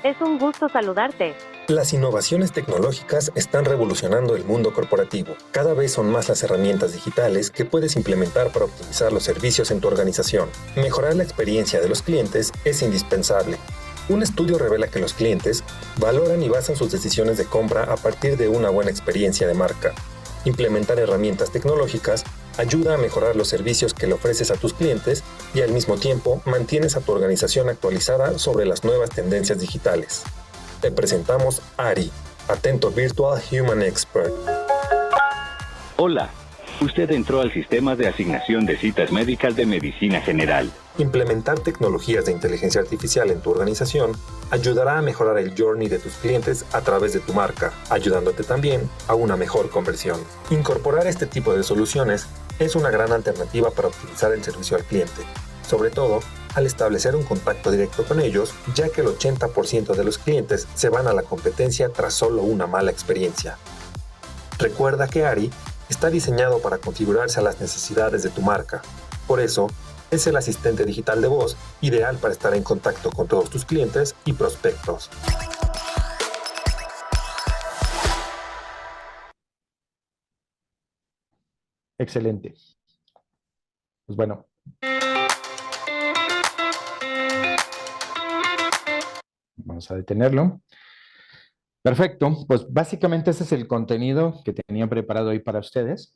Es un gusto saludarte. Las innovaciones tecnológicas están revolucionando el mundo corporativo. Cada vez son más las herramientas digitales que puedes implementar para optimizar los servicios en tu organización. Mejorar la experiencia de los clientes es indispensable. Un estudio revela que los clientes valoran y basan sus decisiones de compra a partir de una buena experiencia de marca. Implementar herramientas tecnológicas ayuda a mejorar los servicios que le ofreces a tus clientes y al mismo tiempo mantienes a tu organización actualizada sobre las nuevas tendencias digitales. Te presentamos Ari, Atento Virtual Human Expert. Hola, usted entró al sistema de asignación de citas médicas de Medicina General. Implementar tecnologías de inteligencia artificial en tu organización ayudará a mejorar el journey de tus clientes a través de tu marca, ayudándote también a una mejor conversión. Incorporar este tipo de soluciones es una gran alternativa para optimizar el servicio al cliente, sobre todo al establecer un contacto directo con ellos, ya que el 80% de los clientes se van a la competencia tras solo una mala experiencia. Recuerda que Ari está diseñado para configurarse a las necesidades de tu marca. Por eso, es el asistente digital de voz ideal para estar en contacto con todos tus clientes y prospectos. Excelente. Pues bueno. Vamos a detenerlo. Perfecto, pues básicamente ese es el contenido que tenía preparado hoy para ustedes.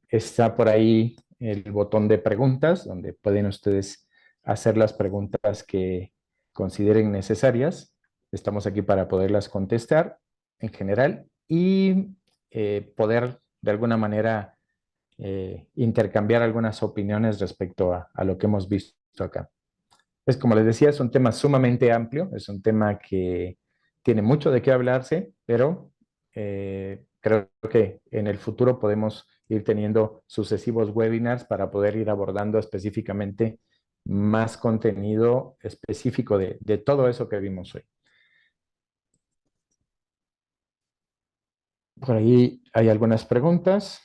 Está por ahí el botón de preguntas, donde pueden ustedes hacer las preguntas que consideren necesarias. Estamos aquí para poderlas contestar en general y poder de alguna manera intercambiar algunas opiniones respecto a lo que hemos visto acá. Pues como les decía, es un tema sumamente amplio, es un tema que tiene mucho de qué hablarse, pero creo que en el futuro podemos ir teniendo sucesivos webinars para poder ir abordando específicamente más contenido específico de todo eso que vimos hoy. Por ahí hay algunas preguntas.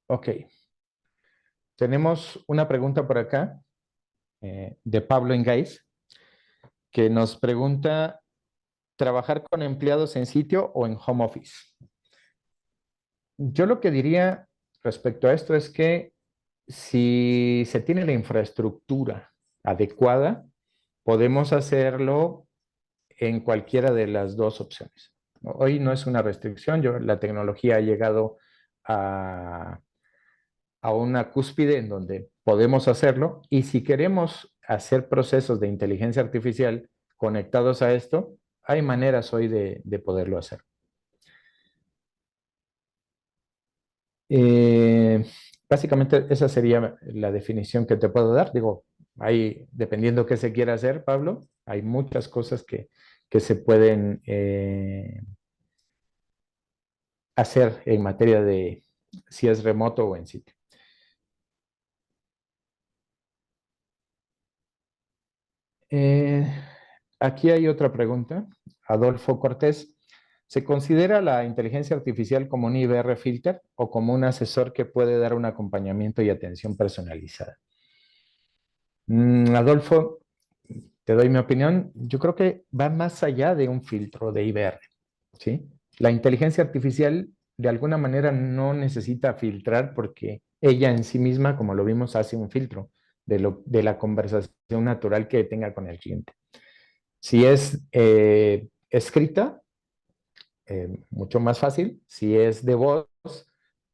Ok. Tenemos una pregunta por acá de Pablo Engais, que nos pregunta, ¿trabajar con empleados en sitio o en home office? Yo lo que diría respecto a esto es que Si se tiene la infraestructura adecuada, podemos hacerlo en cualquiera de las dos opciones. Hoy no es una restricción, la tecnología ha llegado a, a una cúspide en donde podemos hacerlo, y si queremos hacer procesos de inteligencia artificial conectados a esto, hay maneras hoy de poderlo hacer. Eh, Básicamente esa sería la definición que te puedo dar. Digo, hay, dependiendo qué se quiera hacer, Pablo, hay muchas cosas que se pueden hacer en materia de si es remoto o en sitio. Eh, Aquí hay otra pregunta. Adolfo Cortés. ¿Se considera la inteligencia artificial como un IBR filter o como un asesor que puede dar un acompañamiento y atención personalizada? Adolfo, te doy mi opinión. Yo creo que va más allá de un filtro de IBR, ¿sí? La inteligencia artificial de alguna manera no necesita filtrar porque ella en sí misma, como lo vimos, hace un filtro de la conversación natural que tenga con el cliente. Si es escrita, mucho más fácil. Si es de voz,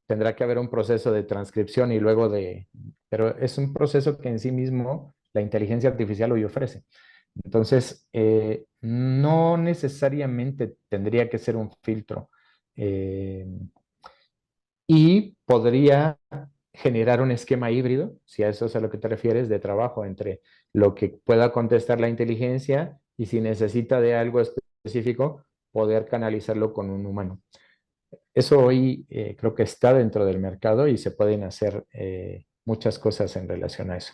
tendrá que haber un proceso de transcripción y luego de... Pero es un proceso que en sí mismo la inteligencia artificial hoy ofrece. Entonces, no necesariamente tendría que ser un filtro. Eh, y podría generar un esquema híbrido, si a eso es a lo que te refieres, de trabajo entre lo que pueda contestar la inteligencia y si necesita de algo específico, poder canalizarlo con un humano. Eso hoy creo que está dentro del mercado y se pueden hacer muchas cosas en relación a eso.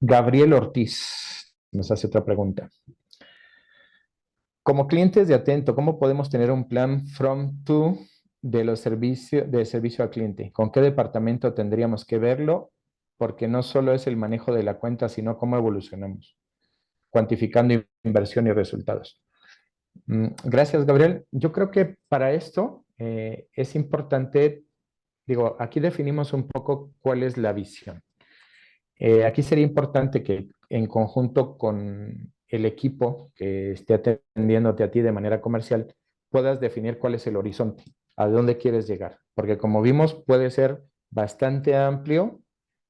Gabriel Ortiz nos hace otra pregunta. Como clientes de Atento, ¿cómo podemos tener un plan from to de los servicios de servicio al cliente? ¿Con qué departamento tendríamos que verlo? Porque no solo es el manejo de la cuenta, sino cómo evolucionamos, cuantificando inversión y resultados. Gracias, Gabriel. Yo creo que para esto es importante, digo, aquí definimos un poco cuál es la visión. Aquí sería importante que en conjunto con el equipo que esté atendiéndote a ti de manera comercial, puedas definir cuál es el horizonte, a dónde quieres llegar. Porque como vimos, puede ser bastante amplio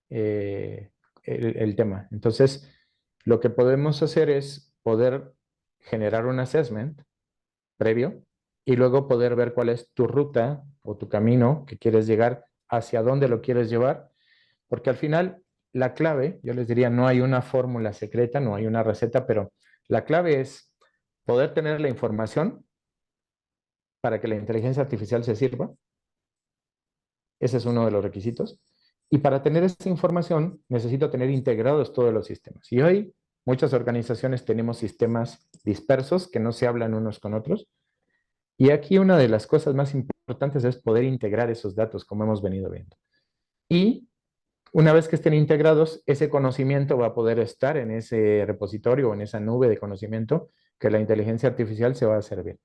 el tema. Entonces, lo que podemos hacer es poder generar un assessment previo y luego poder ver cuál es tu ruta o tu camino que quieres llegar, hacia dónde lo quieres llevar, porque al final la clave, yo les diría, no hay una fórmula secreta, no hay una receta, pero la clave es poder tener la información para que la inteligencia artificial se sirva. Ese es uno de los requisitos. Y para tener esa información necesito tener integrados todos los sistemas. Y hoy muchas organizaciones tenemos sistemas dispersos que no se hablan unos con otros. Y aquí una de las cosas más importantes es poder integrar esos datos, como hemos venido viendo. Y una vez que estén integrados, ese conocimiento va a poder estar en ese repositorio o en esa nube de conocimiento que la inteligencia artificial se va a servir.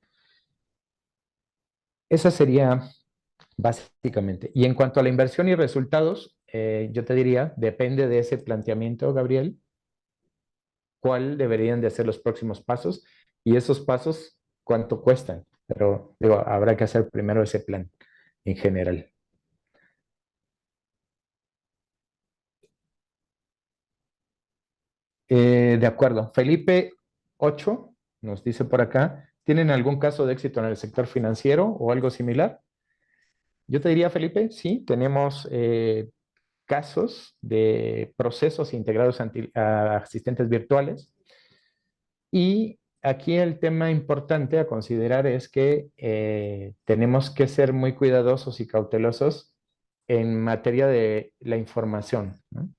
Esa sería básicamente. Y en cuanto a la inversión y resultados, yo te diría, depende de ese planteamiento, Gabriel, cuál deberían de ser los próximos pasos y esos pasos, cuánto cuestan. Pero digo, habrá que hacer primero ese plan en general. De acuerdo. Felipe 8 nos dice por acá, ¿tienen algún caso de éxito en el sector financiero o algo similar? Yo te diría, Felipe, sí, tenemos casos de procesos integrados a asistentes virtuales. Y aquí el tema importante a considerar es que tenemos que ser muy cuidadosos y cautelosos en materia de la información, ¿no?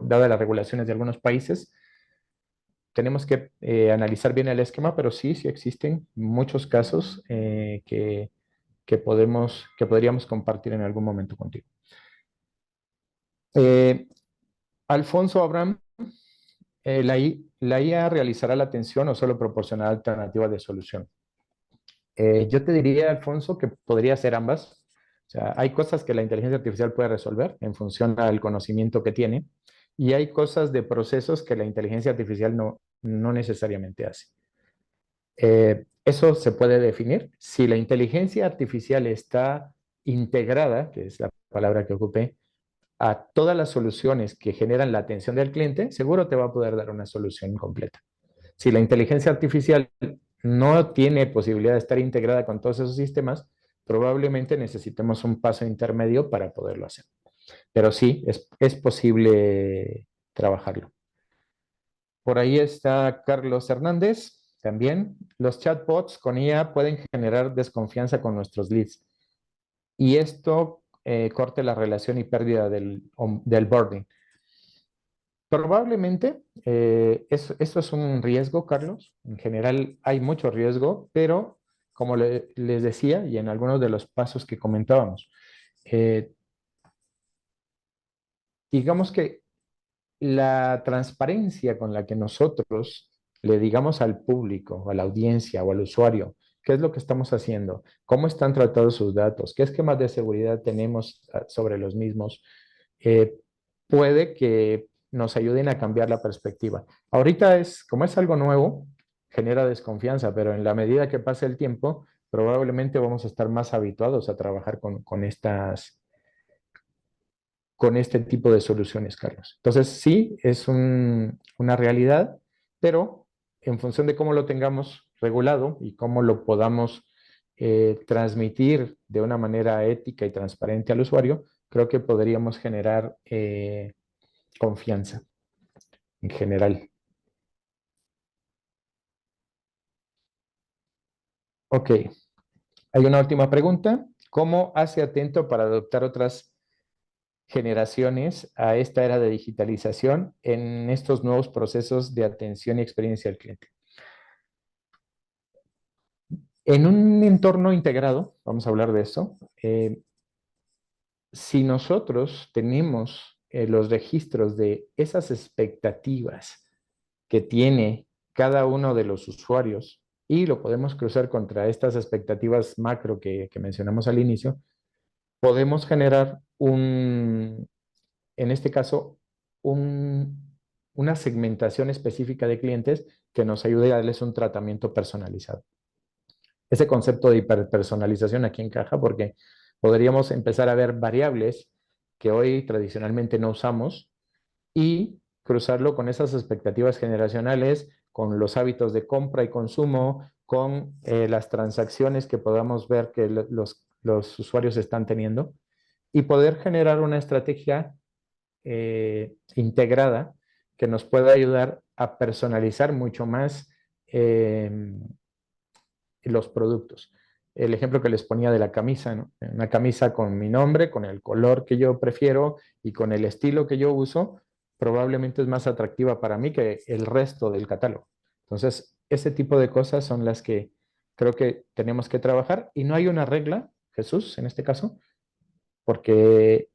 Dadas las regulaciones de algunos países, tenemos que analizar bien el esquema, pero sí, sí existen muchos casos que podríamos compartir en algún momento contigo. Alfonso Abraham, ¿la IA realizará la atención o solo proporcionará alternativas de solución? Yo te diría, Alfonso, que podría ser ambas. O sea, hay cosas que la inteligencia artificial puede resolver en función al conocimiento que tiene, y hay cosas de procesos que la inteligencia artificial no necesariamente hace. Eso se puede definir. Si la inteligencia artificial está integrada, que es la palabra que ocupé, a todas las soluciones que generan la atención del cliente, seguro te va a poder dar una solución completa. Si la inteligencia artificial no tiene posibilidad de estar integrada con todos esos sistemas, probablemente necesitemos un paso intermedio para poderlo hacer. Pero sí, es posible trabajarlo. Por ahí está Carlos Hernández también. Los chatbots con IA pueden generar desconfianza con nuestros leads. Y esto corte la relación y pérdida del boarding. Probablemente eso es un riesgo, Carlos. En general hay mucho riesgo, pero como les decía, y en algunos de los pasos que comentábamos, eh, digamos que la transparencia con la que nosotros le digamos al público, o a la audiencia o al usuario, qué es lo que estamos haciendo, cómo están tratados sus datos, qué esquemas de seguridad tenemos sobre los mismos, eh, puede que nos ayuden a cambiar la perspectiva. Ahorita como es algo nuevo, genera desconfianza, pero en la medida que pase el tiempo, probablemente vamos a estar más habituados a trabajar con este tipo de soluciones, Carlos. Entonces, sí, es una realidad, pero en función de cómo lo tengamos regulado y cómo lo podamos transmitir de una manera ética y transparente al usuario, creo que podríamos generar confianza en general. Ok, hay una última pregunta. ¿Cómo hace Atento para adoptar otras generaciones a esta era de digitalización en estos nuevos procesos de atención y experiencia al cliente? En un entorno integrado, vamos a hablar de eso, si nosotros tenemos los registros de esas expectativas que tiene cada uno de los usuarios y lo podemos cruzar contra estas expectativas macro que mencionamos al inicio, podemos generar en este caso, una segmentación específica de clientes que nos ayude a darles un tratamiento personalizado. Ese concepto de hiperpersonalización aquí encaja porque podríamos empezar a ver variables que hoy tradicionalmente no usamos y cruzarlo con esas expectativas generacionales, con los hábitos de compra y consumo, con las transacciones que podamos ver que los usuarios están teniendo y poder generar una estrategia integrada que nos pueda ayudar a personalizar mucho más los productos. El ejemplo que les ponía de la camisa, ¿no? Una camisa con mi nombre, con el color que yo prefiero y con el estilo que yo uso, probablemente es más atractiva para mí que el resto del catálogo. Entonces, ese tipo de cosas son las que creo que tenemos que trabajar y no hay una regla, Jesús, en este caso, porque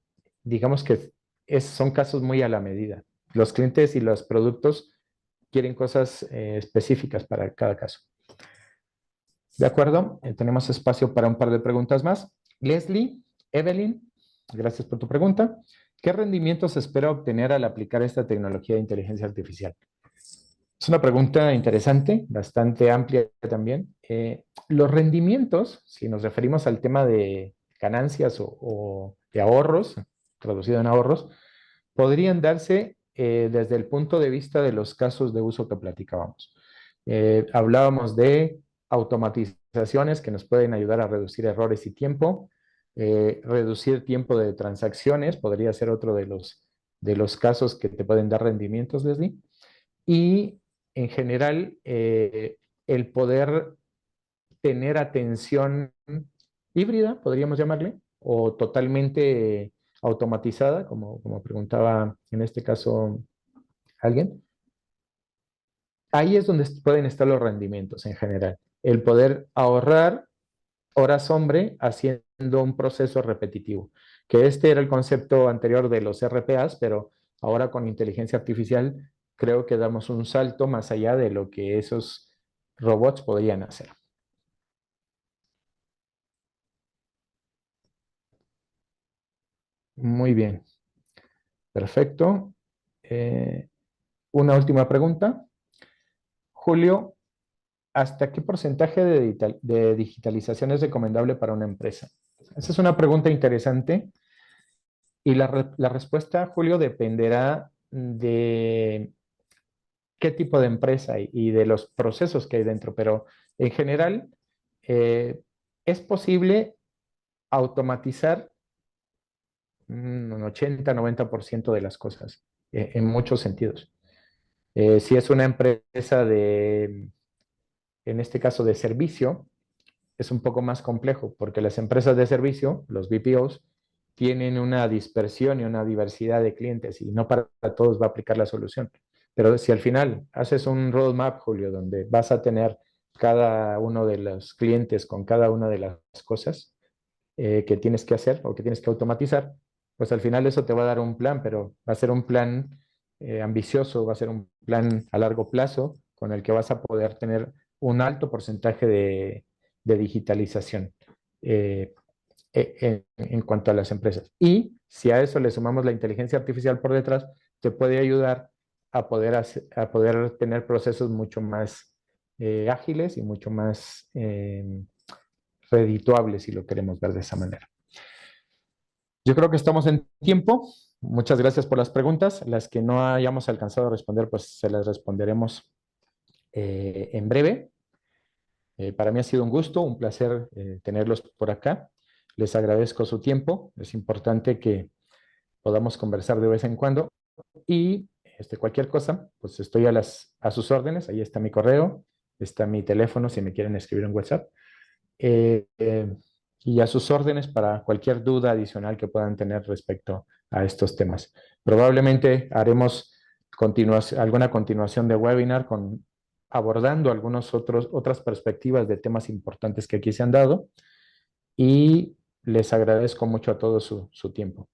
digamos que son casos muy a la medida. Los clientes y los productos quieren cosas específicas para cada caso. De acuerdo, tenemos espacio para un par de preguntas más. Leslie, Evelyn, gracias por tu pregunta. ¿Qué rendimiento se espera obtener al aplicar esta tecnología de inteligencia artificial? Es una pregunta interesante, bastante amplia también. Los rendimientos, si nos referimos al tema de ganancias o de ahorros, traducido en ahorros, podrían darse desde el punto de vista de los casos de uso que platicábamos. Hablábamos de automatizaciones que nos pueden ayudar a reducir errores y tiempo, reducir tiempo de transacciones, podría ser otro de los casos que te pueden dar rendimientos, Leslie. Y en general, el poder tener atención híbrida, podríamos llamarle, o totalmente automatizada, como preguntaba en este caso alguien. Ahí es donde pueden estar los rendimientos en general. El poder ahorrar horas hombre haciendo un proceso repetitivo, que este era el concepto anterior de los RPAs, pero ahora con inteligencia artificial creo que damos un salto más allá de lo que esos robots podrían hacer. Muy bien, perfecto. Una última pregunta. Julio, ¿hasta qué porcentaje de digitalización es recomendable para una empresa? Esa es una pregunta interesante y la respuesta, Julio, dependerá de qué tipo de empresa y de los procesos que hay dentro, pero en general es posible automatizar un 80-90% de las cosas en muchos sentidos. Si es una empresa en este caso de servicio, es un poco más complejo porque las empresas de servicio, los BPOs, tienen una dispersión y una diversidad de clientes y no para todos va a aplicar la solución. Pero si al final haces un roadmap, Julio, donde vas a tener cada uno de los clientes con cada una de las cosas que tienes que hacer o que tienes que automatizar, pues al final eso te va a dar un plan, pero va a ser un plan ambicioso, va a ser un plan a largo plazo con el que vas a poder tener un alto porcentaje de digitalización en cuanto a las empresas. Y si a eso le sumamos la inteligencia artificial por detrás, te puede ayudar a poder tener procesos mucho más ágiles y mucho más redituables, si lo queremos ver de esa manera. Yo creo que estamos en tiempo. Muchas gracias por las preguntas. Las que no hayamos alcanzado a responder, pues se las responderemos en breve. Para mí ha sido un gusto, un placer tenerlos por acá. Les agradezco su tiempo. Es importante que podamos conversar de vez en cuando. Y cualquier cosa, pues estoy a sus órdenes. Ahí está mi correo, está mi teléfono si me quieren escribir en WhatsApp. Eh, eh, y a sus órdenes para cualquier duda adicional que puedan tener respecto a estos temas. Probablemente haremos alguna continuación de webinar abordando otras perspectivas de temas importantes que aquí se han dado y les agradezco mucho a todos su tiempo.